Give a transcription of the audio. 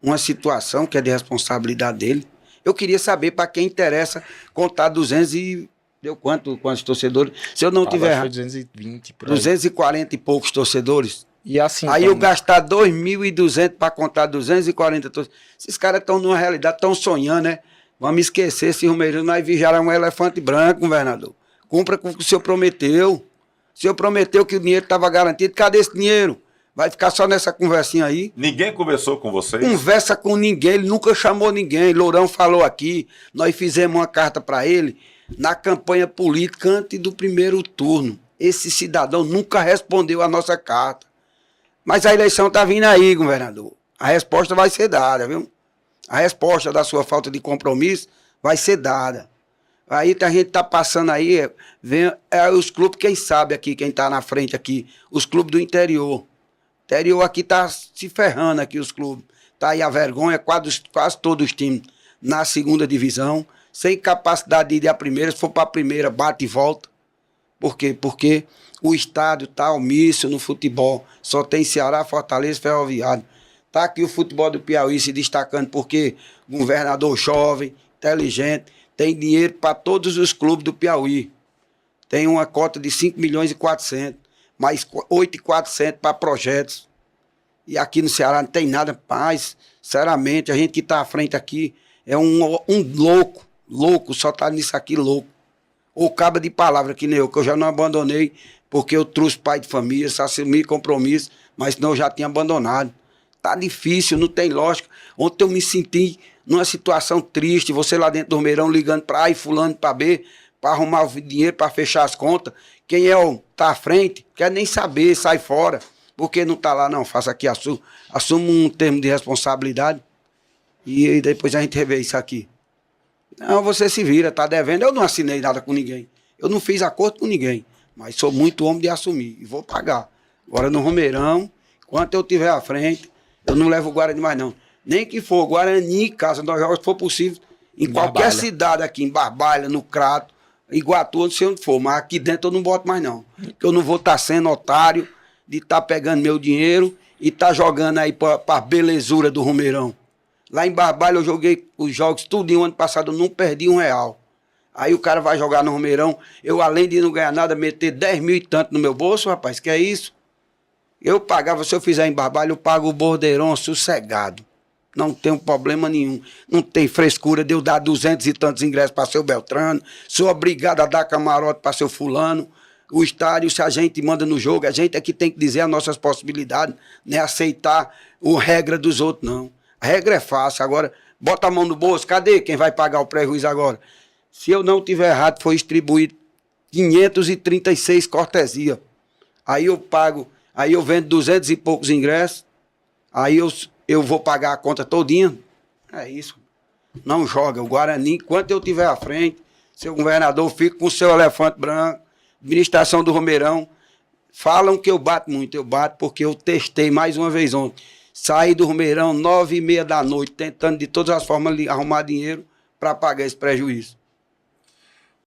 uma situação que é de responsabilidade dele. Eu queria saber para quem interessa contar 200 e... Deu quantos torcedores? Se eu não tiver Acho que foi errado, 220 por aí. 240 e poucos torcedores. E assim, Aí eu gastar 2.200 para contar 240 torcedores. Esses caras estão numa realidade, estão sonhando, né? Vamos esquecer esse Romeirinho, nós vigiar um elefante branco, governador. Cumpra com o que o senhor prometeu. O senhor prometeu que o dinheiro estava garantido. Cadê esse dinheiro? Vai ficar só nessa conversinha aí? Ninguém conversou com vocês? Conversa com ninguém, ele nunca chamou ninguém. Lourão falou aqui, nós fizemos uma carta para ele na campanha política antes do primeiro turno. Esse cidadão nunca respondeu a nossa carta. Mas a eleição está vindo aí, governador. A resposta vai ser dada, viu? A resposta da sua falta de compromisso vai ser dada. Aí a gente está passando aí, vem os clubes, quem sabe aqui, quem está na frente aqui, os clubes do interior. O interior aqui está se ferrando aqui, os clubes. Está aí a vergonha, quase todos os times na segunda divisão, sem capacidade de ir à primeira. Se for para a primeira, bate e volta. Por quê? Porque o estádio está omisso no futebol. Só tem Ceará, Fortaleza, Ferroviário. Está aqui o futebol do Piauí se destacando porque governador jovem, inteligente, tem dinheiro para todos os clubes do Piauí. Tem uma cota de 5 milhões e 400, mais 8.400 para projetos. E aqui no Ceará não tem nada, mas, sinceramente, a gente que está à frente aqui é um louco, só está nisso aqui louco. Ou caba de palavra que nem eu, que eu já não abandonei, porque eu trouxe pai de família, assumi compromisso, mas senão eu já tinha abandonado. Tá difícil, não tem lógica. Ontem eu me senti numa situação triste, você lá dentro do Romeirão ligando para A e fulano para B, para arrumar o dinheiro, para fechar as contas. Quem é o tá à frente, quer nem saber, sai fora. Porque não tá lá, não, faça aqui, assuma um termo de responsabilidade e depois a gente revê isso aqui. Não, você se vira, tá devendo. Eu não assinei nada com ninguém. Eu não fiz acordo com ninguém, mas sou muito homem de assumir e vou pagar. Agora no Romeirão, enquanto eu estiver à frente, eu não levo o Guarani mais não. Nem que for Guarani, Casa nós jogos, se for possível, em qualquer cidade aqui, em Barbalha, no Crato, Iguatu, não sei onde for, mas aqui dentro eu não boto mais não. Porque eu não vou estar sendo otário de estar pegando meu dinheiro e estar jogando aí para a belezura do Romeirão. Lá em Barbalha eu joguei os jogos tudinho, ano passado eu não perdi R$1. Aí o cara vai jogar no Romeirão, eu além de não ganhar nada, meter 10 mil e tanto no meu bolso, rapaz, que é isso? Eu pagava, se eu fizer em Barbalha, eu pago o bordeirão sossegado. Não tem problema nenhum. Não tem frescura de eu dar 200 e tantos ingressos para seu Beltrano. Sou obrigado a dar camarote para seu fulano. O estádio, se a gente manda no jogo, a gente é que tem que dizer as nossas possibilidades, não é aceitar a regra dos outros, não. A regra é fácil. Agora, bota a mão no bolso, cadê quem vai pagar o prejuízo agora? Se eu não tiver errado, foi distribuído 536 cortesia. Aí eu pago, aí eu vendo 200 e poucos ingressos, aí eu vou pagar a conta todinha. É isso. Não joga. O Guarani, enquanto eu estiver à frente, seu governador, fica com o seu elefante branco, administração do Romeirão. Falam que eu bato muito, eu bato porque eu testei mais uma vez ontem. Saí do Romeirão 9h30 da noite, tentando de todas as formas arrumar dinheiro para pagar esse prejuízo.